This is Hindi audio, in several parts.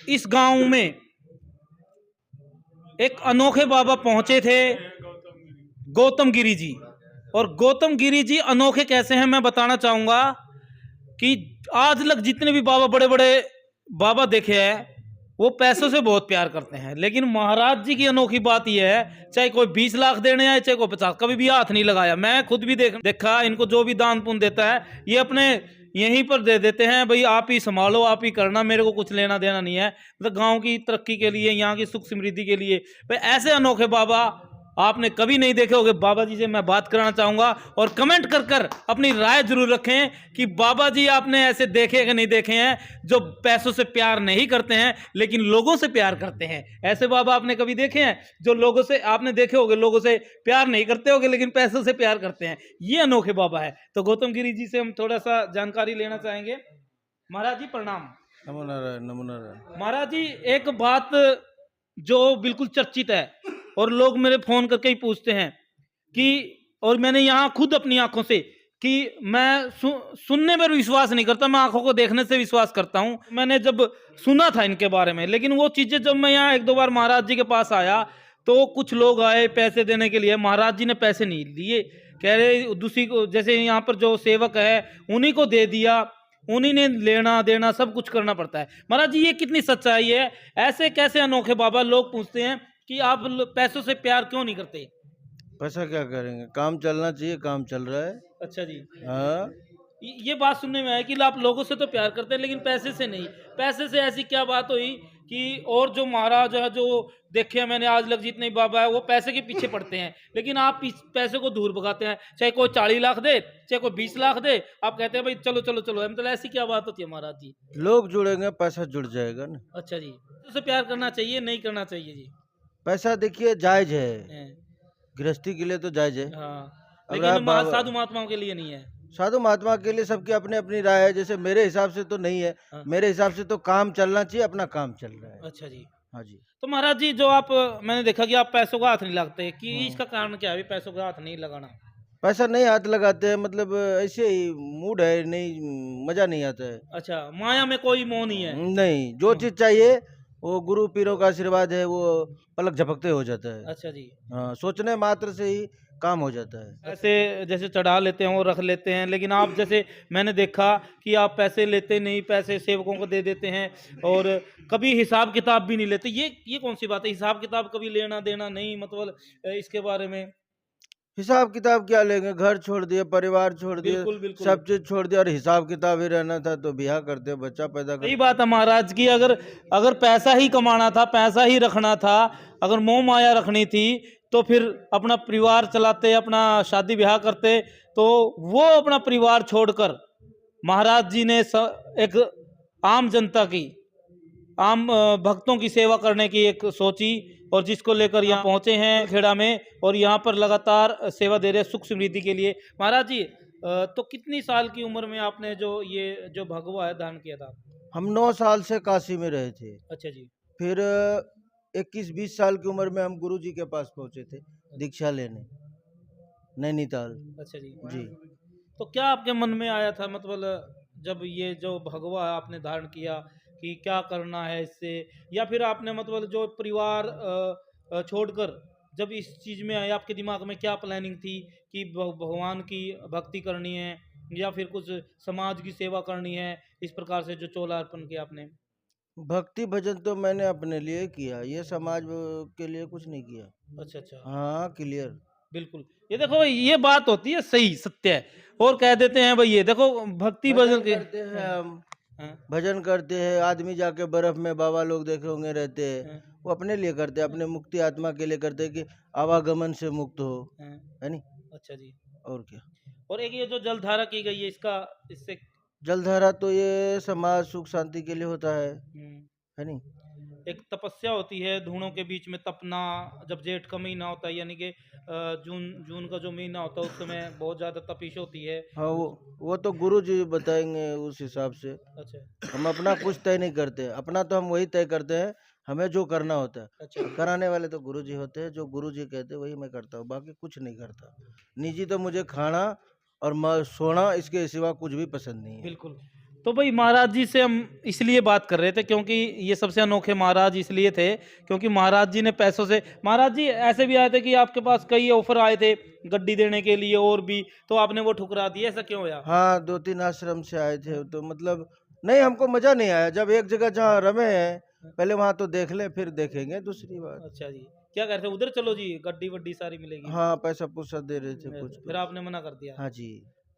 इस गांव में एक अनोखे बाबा पहुंचे थे, गौतम गिरी जी। और गौतम गिरी जी अनोखे कैसे हैं मैं बताना चाहूंगा कि आज तक जितने भी बाबा बड़े बड़े बाबा देखे हैं वो पैसों से बहुत प्यार करते हैं, लेकिन महाराज जी की अनोखी बात यह है, चाहे कोई 20 लाख देने आए चाहे कोई 50, कभी भी हाथ नहीं लगाया। मैं खुद भी देखा इनको, जो भी दान पुण्य देता है ये अपने यहीं पर दे देते हैं, भाई आप ही संभालो, आप ही करना, मेरे को कुछ लेना देना नहीं है। मतलब गांव की तरक्की के लिए, यहाँ की सुख समृद्धि के लिए। भाई ऐसे अनोखे बाबा आपने कभी नहीं देखे होंगे। बाबा जी से मैं बात कराना चाहूंगा और कमेंट कर कर अपनी राय जरूर रखें कि बाबा जी आपने ऐसे देखे कि नहीं देखे हैं जो पैसों से प्यार नहीं करते हैं लेकिन लोगों से प्यार करते हैं। ऐसे बाबा आपने कभी देखे हैं जो लोगों से, आपने देखे होंगे लोगों से प्यार नहीं करते होंगे लेकिन पैसों से प्यार करते हैं। ये अनोखे बाबा है। तो गौतम गिरी जी से हम थोड़ा सा जानकारी लेना चाहेंगे। महाराज जी प्रणाम। नमो नारायण, नमो नारायण। महाराज जी एक बात जो बिल्कुल चर्चित है और लोग मेरे फोन करके ही पूछते हैं कि, और मैंने यहाँ खुद अपनी आंखों से, कि मैं सुनने पर विश्वास नहीं करता, मैं आंखों को देखने से विश्वास करता हूँ। मैंने जब सुना था इनके बारे में, लेकिन वो चीजें जब मैं यहाँ एक दो बार महाराज जी के पास आया तो कुछ लोग आए पैसे देने के लिए, महाराज जी ने पैसे नहीं लिए, कह रहे दूसरी को, जैसे यहाँ पर जो सेवक है उन्हीं को दे दिया, उन्हीं ने लेना देना सब कुछ करना पड़ता है। महाराज जी ये कितनी सच्चाई है? ऐसे कैसे अनोखे बाबा? लोग पूछते हैं कि आप पैसों से प्यार क्यों नहीं करते? पैसा क्या करेंगे, काम चलना चाहिए, काम चल रहा है। अच्छा जी। हाँ, ये बात सुनने में आया कि आप लोगों से तो प्यार करते हैं लेकिन पैसे से नहीं। पैसे से ऐसी क्या बात हुई कि, और जो महाराज है जो देखे मैंने आज लग जितने बाबा है वो पैसे के पीछे पड़ते हैं, लेकिन आप पैसे को दूर भगाते हैं। चाहे कोई 40 लाख दे चाहे कोई 20 लाख दे, आप कहते हैं भाई चलो चलो चलो। मतलब ऐसी क्या बात होती है महाराज जी? लोग जुड़ेंगे पैसा जुड़ जाएगा ना। अच्छा जी। उससे प्यार करना चाहिए नहीं करना चाहिए जी? पैसा देखिए जायज है, हैं। गृहस्थी के लिए तो जायज है। हाँ, अब लेकिन बाबा साधु महात्माओं के लिए नहीं है। साधु महात्मा के लिए सबकी अपनी अपनी राय है। जैसे मेरे हिसाब से तो नहीं है, हाँ। मेरे हिसाब से तो काम चलना चाहिए, अपना काम चल रहा है। अच्छा जी। हाँ जी। तो महाराज जी जो आप, मैंने देखा कि आप पैसों का हाथ नहीं लगाते, कि इसका कारण क्या है पैसों का हाथ नहीं लगाना? पैसा नहीं हाथ लगाते हैं, मतलब ऐसे ही मूड है, नहीं मजा नहीं आता है। अच्छा, माया में कोई मोह नहीं है? नहीं, जो चीज चाहिए वो गुरु पीरों का आशीर्वाद है, वो पलक झपकते हो जाता है। अच्छा जी। हाँ, सोचने मात्र से ही काम हो जाता है। ऐसे जैसे चढ़ा लेते हैं और रख लेते हैं, लेकिन आप जैसे मैंने देखा कि आप पैसे लेते नहीं, पैसे सेवकों को दे देते हैं और कभी हिसाब किताब भी नहीं लेते। ये कौन सी बात है? हिसाब किताब कभी लेना देना नहीं, मतलब इसके बारे में? हिसाब किताब क्या लेंगे, घर छोड़ दिए, परिवार छोड़ दिए, बिल्कुल बिल्कुल। सब चीज छोड़ दिया, और हिसाब किताब ही रहना था तो ब्याह करते, बच्चा पैदा सही करते। बात है महाराज की। अगर पैसा ही कमाना था, पैसा ही रखना था, अगर मोह माया रखनी थी तो फिर अपना परिवार चलाते, अपना शादी ब्याह करते। तो वो अपना परिवार छोड़कर महाराज जी ने एक आम जनता की, आम भक्तों की सेवा करने की एक सोची, और जिसको लेकर यहाँ पहुंचे हैं खेड़ा में, और यहाँ पर लगातार सेवा दे रहे हैं सुख समृद्धि के लिए। महाराज जी तो कितनी साल की उम्र में आपने ये जो भगवा है दान किया था? हम 9 साल से काशी में रहे थे। अच्छा जी। फिर 21-20 साल की उम्र में हम गुरु जी के पास पहुंचे थे दीक्षा लेने, नैनीताल। अच्छा जी। जी। तो क्या आपके मन में आया था, मतलब जब ये जो भगवा आपने धारण किया, कि क्या करना है इससे, या फिर आपने मतलब जो परिवार छोड़कर जब इस चीज में आए, आपके दिमाग में क्या प्लानिंग थी कि भगवान की भक्ति करनी है या फिर कुछ समाज की सेवा करनी है, इस प्रकार से जो चोला अर्पण किया आपने? भक्ति भजन तो मैंने अपने लिए किया, ये समाज के लिए कुछ नहीं किया। अच्छा अच्छा। हाँ, क्लियर। बिल्कुल। ये देखो ये बात होती है सही, सत्य है। और कह देते हैं भाई ये देखो भक्ति भजन के करते हैं हम, हाँ, भजन करते हैं। आदमी जाके बर्फ में बाबा लोग देखे होंगे रहते हैं, हाँ, वो अपने लिए करते हैं, अपने मुक्ति आत्मा के लिए करते हैं कि आवागमन से मुक्त हो, हाँ। है नहीं? अच्छा जी। और क्या। और एक ये जो जलधारा की गई है, इसका, इससे जलधारा तो ये समाज सुख शांति के लिए होता है नहीं? एक तपस्या होती है धूणों के बीच में तपना, जब जेठ का महीना होता है, यानी कि जून जून का जो महीना होता है उस समय बहुत ज्यादा तपिश होती है। हाँ, वो तो गुरु जी बताएंगे उस हिसाब से। अच्छा हम अपना कुछ तय नहीं करते, अपना तो हम वही तय करते हैं, हमें जो करना होता है। अच्छा। कराने वाले तो गुरु जी होते हैं, जो गुरु जी कहते हैं वही मैं करता हूँ, बाकी कुछ नहीं करता। निजी तो मुझे खाना और सोना, इसके सिवा कुछ भी पसंद नहीं है। बिल्कुल। तो भाई महाराज जी से हम इसलिए बात कर रहे थे क्योंकि ये सबसे अनोखे महाराज इसलिए थे क्योंकि महाराज जी ने पैसों से, महाराज जी ऐसे भी आए थे कि आपके पास कई ऑफर आए थे गड्डी देने के लिए और भी, तो आपने वो ठुकरा दिया, ऐसा क्यों हुआ? हाँ 2-3 आश्रम से आए थे तो मतलब नहीं, हमको मजा नहीं आया। जब एक जगह जहाँ रमे हैं पहले वहां तो देख ले, फिर देखेंगे दूसरी बात। अच्छा जी, क्या कहते हैं उधर चलो जी, गड्डी वड्डी सारी मिलेगी। हाँ पैसा पुसा दे रहे थे कुछ फिर कुछ। आपने मना कर दिया? हाँ जी।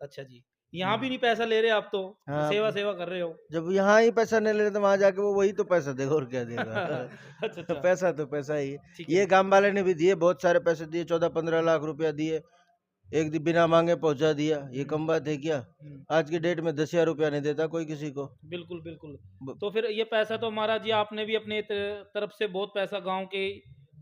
अच्छा जी, यहाँ भी नहीं पैसा ले रहे आप तो, हाँ, सेवा सेवा कर रहे हो। जब यहाँ ही पैसा नहीं ले रहे तो वहां जाके वो वही तो पैसा देगा और क्या देगा। अच्छा अच्छा, पैसा तो पैसा ही है। ठीक है। ये गांव वाले ने भी दिए, बहुत सारे पैसे दिए, 14-15 लाख रुपया दिए, एक दिन बिना मांगे पहुंचा दिया। ये कम बात है क्या? आज की डेट में 10,000 रुपया नहीं देता कोई किसी को। बिल्कुल बिल्कुल। तो फिर ये पैसा तो महाराज जी आपने भी अपने तरफ से बहुत पैसा गांव के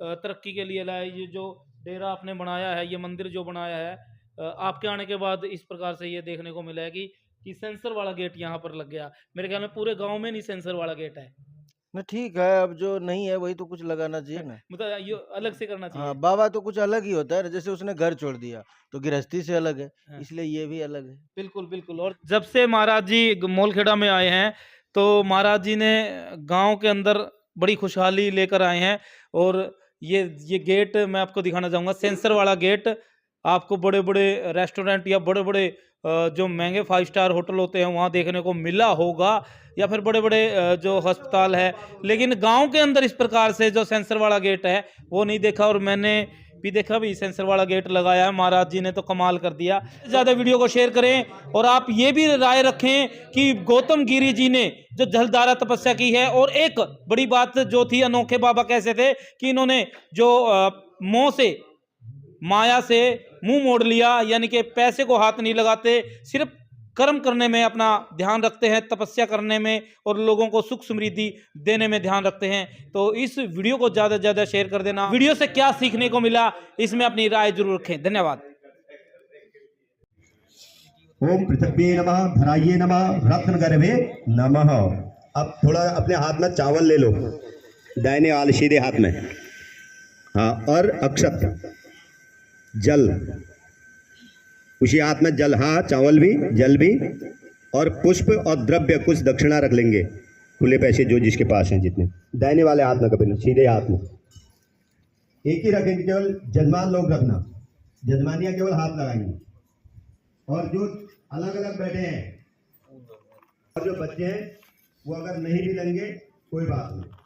तरक्की के लिए लाया। ये जो डेरा आपने बनाया है, ये मंदिर जो बनाया है, आपके आने के बाद इस प्रकार से ये देखने को मिला है कि सेंसर वाला गेट यहाँ पर लग गया। मेरे ख्याल में पूरे गांव में नहीं सेंसर वाला गेट है। ना ठीक है, अब जो नहीं है वही तो कुछ लगाना चाहिए ना। मतलब ये अलग से करना चाहिए। हाँ बाबा तो कुछ अलग ही होता है, जैसे उसने घर छोड़ दिया तो गृहस्थी से अलग है, हाँ। इसलिए ये भी अलग है। बिल्कुल बिल्कुल। और जब से महाराज जी मोलखेड़ा में आए हैं तो महाराज जी ने गांव के अंदर बड़ी खुशहाली लेकर आए हैं। और ये गेट मैं आपको दिखाना चाहूँगा, सेंसर वाला गेट। आपको बड़े बड़े रेस्टोरेंट या बड़े बड़े जो महंगे 5 स्टार होटल होते हैं वहाँ देखने को मिला होगा, या फिर बड़े बड़े जो अस्पताल है, लेकिन गांव के अंदर इस प्रकार से जो सेंसर वाला गेट है वो नहीं देखा। और मैंने भी देखा भी सेंसर वाला गेट लगाया है महाराज जी ने, तो कमाल कर दिया। ज़्यादा वीडियो को शेयर करें और आप ये भी राय रखें कि गौतम गिरी जी ने जो जलधारा तपस्या की है, और एक बड़ी बात जो थी, अनोखे बाबा कैसे थे कि इन्होंने जो मोह से, माया से मुंह मोड़ लिया, यानी कि पैसे को हाथ नहीं लगाते, सिर्फ कर्म करने में अपना ध्यान रखते हैं, तपस्या करने में और लोगों को सुख समृद्धि देने में ध्यान रखते हैं। तो इस वीडियो को ज़्यादा से ज़्यादा शेयर कर देना। वीडियो से क्या सीखने को मिला इसमें अपनी राय जरूर रखें। धन्यवाद। ओम पृथ्वी नमः, धराये नमः, रत्न गर्भे नमः। अब थोड़ा अपने हाथ में चावल ले लो, दाहिने वाले सीधे हाथ में। हाँ, और अक्षत जल, उसी हाथ में जल, हाँ चावल भी जल भी, और पुष्प और द्रव्य कुछ दक्षिणा रख लेंगे, खुले पैसे जो जिसके पास हैं जितने। दाहिने वाले हाथ में, कभी सीधे हाथ में एक ही रखेंगे, केवल जजमान लोग रखना, जजमानियाँ केवल हाथ लगाएंगे। और जो अलग अलग बैठे हैं और जो बच्चे हैं वो अगर नहीं भी लेंगे कोई बात नहीं।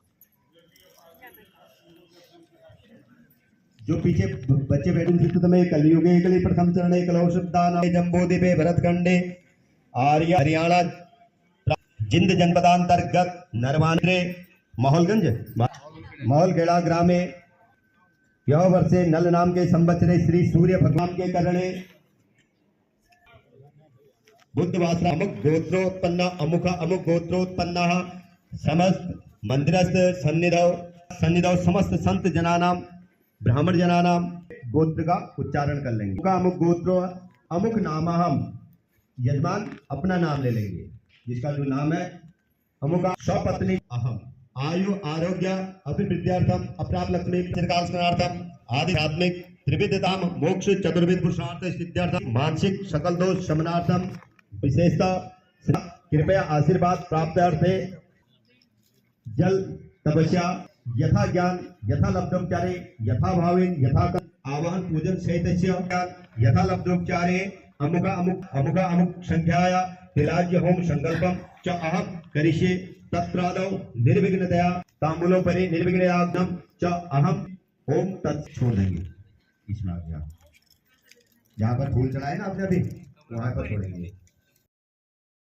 जो पीछे बच्चे बैठे तो मैं कलियुगे एकली प्रथम चरण एकलौ शब्दान जम्बोदीपे भरतखंडे आर्य हरियाणा जिंद जनपदांतर्गत नरवानरे माहौलगंज माहौलखेड़ा ग्रामे यह वर्षे नल नाम के संवत्सरे श्री सूर्य भगवान के करणे बुद्धवासरा अमुक गोत्रोत्पन्न अमुक अमुक गोत्रोत्पन्न समस्त मंदिरस्थ सन्निधौ समस्त संत जनानाम ब्राह्मण जनानाम गोत्र का उच्चारण कर लेंगे। अमुक गोत्रो अमुक नाम, हम यजमान अपना नाम ले लेंगे, जिसका जो नाम है अमुक स्वपत्नी अहम आयु आरोग्य अभिवृद्ध्यर्थम अप्राप लक्ष्मी चिरकाल स्मरणार्थम आध्यात्मिक त्रिविधताम मोक्ष चतुर्विध पुरुषार्थ सिद्ध्यर्थम मानसिक सकल दोष शमनार्थम विशेषतः कृपया आशीर्वाद प्राप्त अर्थे जल तपस्या यथा ज्ञान यथा लब्धोपचारे यथा भावेन यथा आवाहन पूजन सहित यथा लब्धोपचारे अमुका अमुक संख्याया तिलाज्य होम संकल्पम च अहम करिष्ये तत्रादौ निर्विघ्नतया तांबूलोपरि निर्विघ्नयाग्नम च अहम ओम तत् छोड़ देंगे। इसमें जहाँ पर फूल चढ़ाए ना आपने अभी वहां पर छोड़ेंगे।